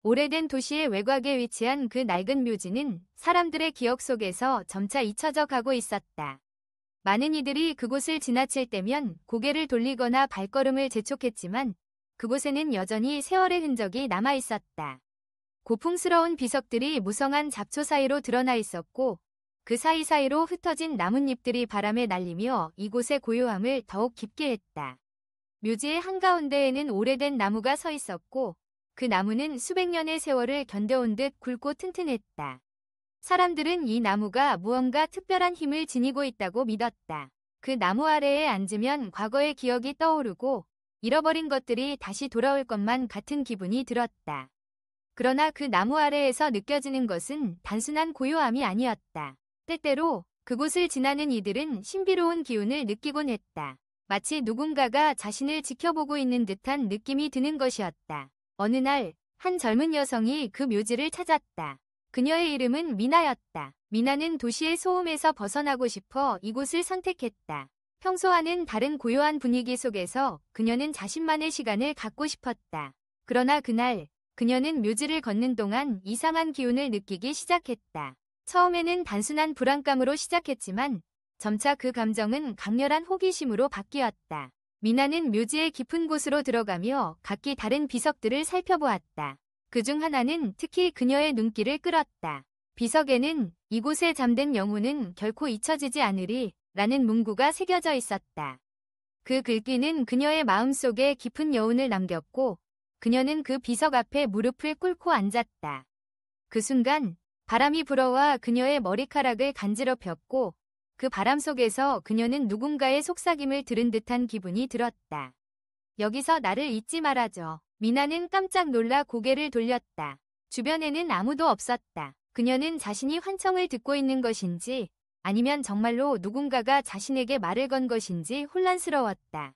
오래된 도시의 외곽에 위치한 그 낡은 묘지는 사람들의 기억 속에서 점차 잊혀져 가고 있었다. 많은 이들이 그곳을 지나칠 때면 고개를 돌리거나 발걸음을 재촉했지만 그곳에는 여전히 세월의 흔적이 남아 있었다. 고풍스러운 비석들이 무성한 잡초 사이로 드러나 있었고 그 사이사이로 흩어진 나뭇잎들이 바람에 날리며 이곳의 고요함을 더욱 깊게 했다. 묘지의 한가운데에는 오래된 나무가 서 있었고 그 나무는 수백 년의 세월을 견뎌온 듯 굵고 튼튼했다. 사람들은 이 나무가 무언가 특별한 힘을 지니고 있다고 믿었다. 그 나무 아래에 앉으면 과거의 기억이 떠오르고 잃어버린 것들이 다시 돌아올 것만 같은 기분이 들었다. 그러나 그 나무 아래에서 느껴지는 것은 단순한 고요함이 아니었다. 때때로 그곳을 지나는 이들은 신비로운 기운을 느끼곤 했다. 마치 누군가가 자신을 지켜보고 있는 듯한 느낌이 드는 것이었다. 어느 날, 한 젊은 여성이 그 묘지를 찾았다. 그녀의 이름은 미나였다. 미나는 도시의 소음에서 벗어나고 싶어 이곳을 선택했다. 평소와는 다른 고요한 분위기 속에서 그녀는 자신만의 시간을 갖고 싶었다. 그러나 그날, 그녀는 묘지를 걷는 동안 이상한 기운을 느끼기 시작했다. 처음에는 단순한 불안감으로 시작했지만 점차 그 감정은 강렬한 호기심으로 바뀌었다. 미나는 묘지의 깊은 곳으로 들어가며 각기 다른 비석들을 살펴보았다. 그중 하나는 특히 그녀의 눈길을 끌었다. 비석에는 이곳에 잠든 영혼은 결코 잊혀지지 않으리 라는 문구가 새겨져 있었다. 그 글귀는 그녀의 마음속에 깊은 여운을 남겼고 그녀는 그 비석 앞에 무릎을 꿇고 앉았다. 그 순간 바람이 불어와 그녀의 머리카락을 간지럽혔고 그 바람 속에서 그녀는 누군가의 속삭임을 들은 듯한 기분이 들었다. 여기서 나를 잊지 말아줘. 미나는 깜짝 놀라 고개를 돌렸다. 주변에는 아무도 없었다. 그녀는 자신이 환청을 듣고 있는 것인지 아니면 정말로 누군가가 자신에게 말을 건 것인지 혼란스러웠다.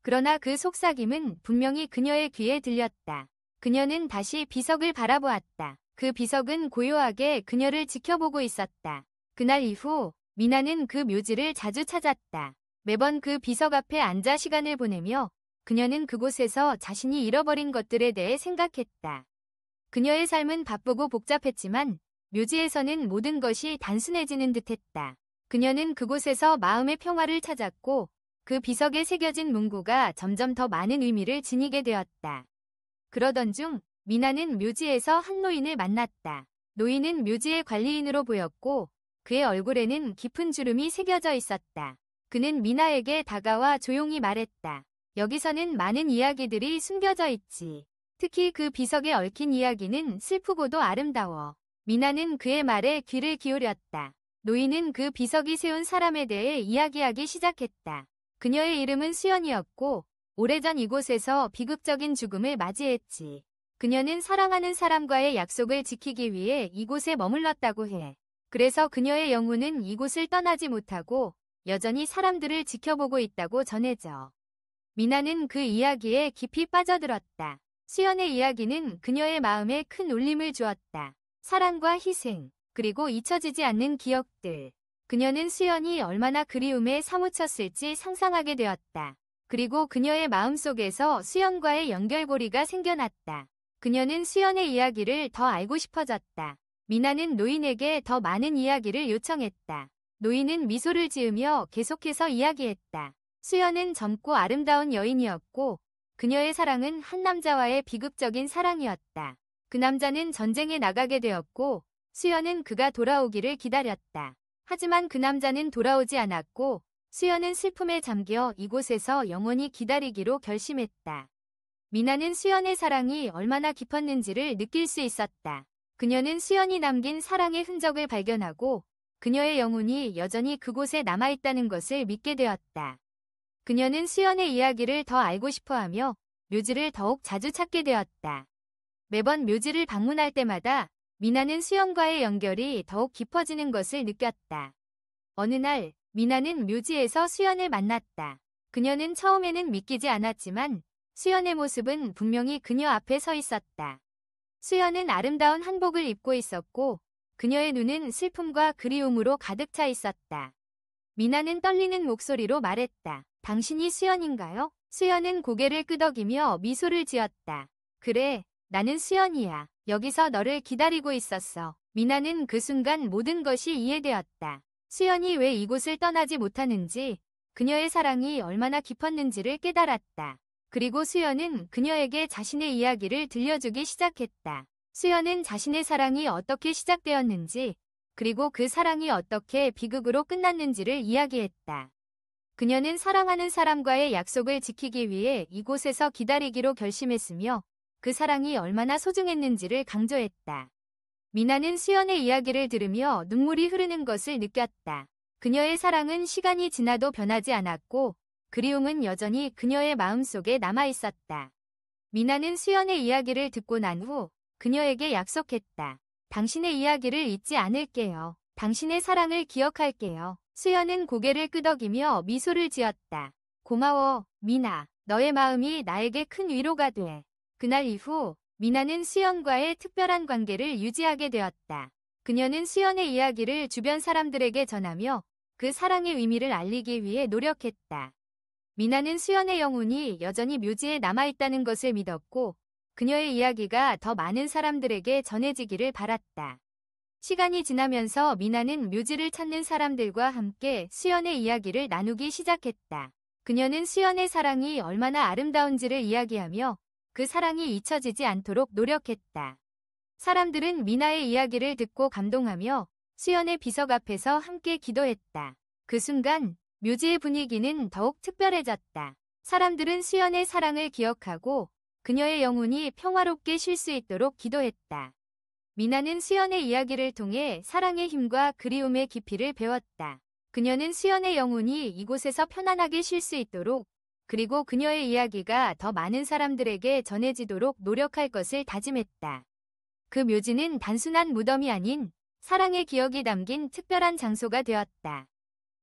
그러나 그 속삭임은 분명히 그녀의 귀에 들렸다. 그녀는 다시 비석을 바라보았다. 그 비석은 고요하게 그녀를 지켜보고 있었다. 그날 이후 미나는 그 묘지를 자주 찾았다. 매번 그 비석 앞에 앉아 시간을 보내며 그녀는 그곳에서 자신이 잃어버린 것들에 대해 생각했다. 그녀의 삶은 바쁘고 복잡했지만 묘지에서는 모든 것이 단순해지는 듯했다. 그녀는 그곳에서 마음의 평화를 찾았고 그 비석에 새겨진 문구가 점점 더 많은 의미를 지니게 되었다. 그러던 중 미나는 묘지에서 한 노인을 만났다. 노인은 묘지의 관리인으로 보였고 그의 얼굴에는 깊은 주름이 새겨져 있었다. 그는 미나에게 다가와 조용히 말했다. 여기서는 많은 이야기들이 숨겨져 있지. 특히 그 비석에 얽힌 이야기는 슬프고도 아름다워. 미나는 그의 말에 귀를 기울였다. 노인은 그 비석이 세운 사람에 대해 이야기하기 시작했다. 그녀의 이름은 수연이었고 오래전 이곳에서 비극적인 죽음을 맞이했지. 그녀는 사랑하는 사람과의 약속을 지키기 위해 이곳에 머물렀다고 해. 그래서 그녀의 영혼은 이곳을 떠나지 못하고 여전히 사람들을 지켜보고 있다고 전해져. 미나는 그 이야기에 깊이 빠져들었다. 수연의 이야기는 그녀의 마음에 큰 울림을 주었다. 사랑과 희생, 그리고 잊혀지지 않는 기억들. 그녀는 수연이 얼마나 그리움에 사무쳤을지 상상하게 되었다. 그리고 그녀의 마음속에서 수연과의 연결고리가 생겨났다. 그녀는 수연의 이야기를 더 알고 싶어졌다. 미나는 노인에게 더 많은 이야기를 요청했다. 노인은 미소를 지으며 계속해서 이야기했다. 수연은 젊고 아름다운 여인이었고 그녀의 사랑은 한 남자와의 비극적인 사랑이었다. 그 남자는 전쟁에 나가게 되었고 수연은 그가 돌아오기를 기다렸다. 하지만 그 남자는 돌아오지 않았고 수연은 슬픔에 잠겨 이곳에서 영원히 기다리기로 결심했다. 미나는 수연의 사랑이 얼마나 깊었는지를 느낄 수 있었다. 그녀는 수연이 남긴 사랑의 흔적을 발견하고 그녀의 영혼이 여전히 그곳에 남아있다는 것을 믿게 되었다. 그녀는 수연의 이야기를 더 알고 싶어하며 묘지를 더욱 자주 찾게 되었다. 매번 묘지를 방문할 때마다 미나는 수연과의 연결이 더욱 깊어지는 것을 느꼈다. 어느 날 미나는 묘지에서 수연을 만났다. 그녀는 처음에는 믿기지 않았지만 수연의 모습은 분명히 그녀 앞에 서 있었다. 수연은 아름다운 한복을 입고 있었고 그녀의 눈은 슬픔과 그리움으로 가득 차 있었다. 미나는 떨리는 목소리로 말했다. 당신이 수연인가요? 수연은 고개를 끄덕이며 미소를 지었다. 그래, 나는 수연이야. 여기서 너를 기다리고 있었어. 미나는 그 순간 모든 것이 이해되었다. 수연이 왜 이곳을 떠나지 못하는지, 그녀의 사랑이 얼마나 깊었는지를 깨달았다. 그리고 수연은 그녀에게 자신의 이야기를 들려주기 시작했다. 수연은 자신의 사랑이 어떻게 시작되었는지, 그리고 그 사랑이 어떻게 비극으로 끝났는지를 이야기했다. 그녀는 사랑하는 사람과의 약속을 지키기 위해 이곳에서 기다리기로 결심했으며 그 사랑이 얼마나 소중했는지를 강조했다. 미나는 수연의 이야기를 들으며 눈물이 흐르는 것을 느꼈다. 그녀의 사랑은 시간이 지나도 변하지 않았고 그리움은 여전히 그녀의 마음속에 남아있었다. 미나는 수연의 이야기를 듣고 난 후 그녀에게 약속했다. 당신의 이야기를 잊지 않을게요. 당신의 사랑을 기억할게요. 수연은 고개를 끄덕이며 미소를 지었다. 고마워, 미나. 너의 마음이 나에게 큰 위로가 돼. 그날 이후 미나는 수연과의 특별한 관계를 유지하게 되었다. 그녀는 수연의 이야기를 주변 사람들에게 전하며 그 사랑의 의미를 알리기 위해 노력했다. 미나는 수연의 영혼이 여전히 묘지에 남아있다는 것을 믿었고 그녀의 이야기가 더 많은 사람들에게 전해지기를 바랐다. 시간이 지나면서 미나는 묘지를 찾는 사람들과 함께 수연의 이야기를 나누기 시작했다. 그녀는 수연의 사랑이 얼마나 아름다운지를 이야기하며 그 사랑이 잊혀지지 않도록 노력했다. 사람들은 미나의 이야기를 듣고 감동하며 수연의 비석 앞에서 함께 기도했다. 그 순간 묘지의 분위기는 더욱 특별해졌다. 사람들은 수연의 사랑을 기억하고 그녀의 영혼이 평화롭게 쉴 수 있도록 기도했다. 미나는 수연의 이야기를 통해 사랑의 힘과 그리움의 깊이를 배웠다. 그녀는 수연의 영혼이 이곳에서 편안하게 쉴 수 있도록 그리고 그녀의 이야기가 더 많은 사람들에게 전해지도록 노력할 것을 다짐했다. 그 묘지는 단순한 무덤이 아닌 사랑의 기억이 담긴 특별한 장소가 되었다.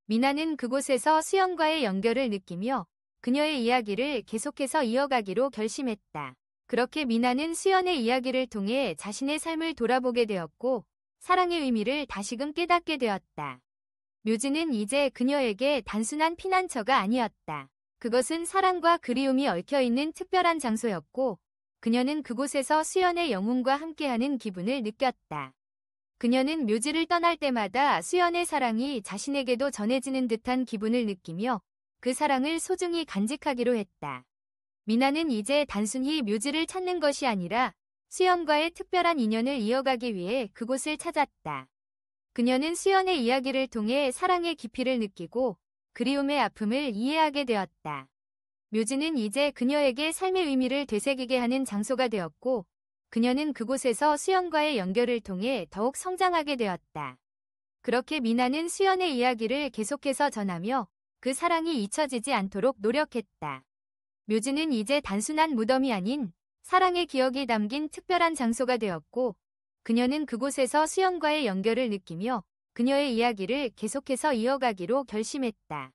미나는 그곳에서 수연과의 연결을 느끼며 그녀의 이야기를 계속해서 이어가기로 결심했다. 그렇게 미나는 수연의 이야기를 통해 자신의 삶을 돌아보게 되었고 사랑의 의미를 다시금 깨닫게 되었다. 묘지는 이제 그녀에게 단순한 피난처가 아니었다. 그것은 사랑과 그리움이 얽혀있는 특별한 장소였고 그녀는 그곳에서 수연의 영혼과 함께하는 기분을 느꼈다. 그녀는 묘지를 떠날 때마다 수연의 사랑이 자신에게도 전해지는 듯한 기분을 느끼며 그 사랑을 소중히 간직하기로 했다. 미나는 이제 단순히 묘지를 찾는 것이 아니라 수연과의 특별한 인연을 이어가기 위해 그곳을 찾았다. 그녀는 수연의 이야기를 통해 사랑의 깊이를 느끼고 그리움의 아픔을 이해하게 되었다. 묘지는 이제 그녀에게 삶의 의미를 되새기게 하는 장소가 되었고 그녀는 그곳에서 수연과의 연결을 통해 더욱 성장하게 되었다. 그렇게 미나는 수연의 이야기를 계속해서 전하며 그 사랑이 잊혀지지 않도록 노력했다. 묘지는 이제 단순한 무덤이 아닌 사랑의 기억이 담긴 특별한 장소가 되었고 그녀는 그곳에서 수연과의 연결을 느끼며 그녀의 이야기를 계속해서 이어가기로 결심했다.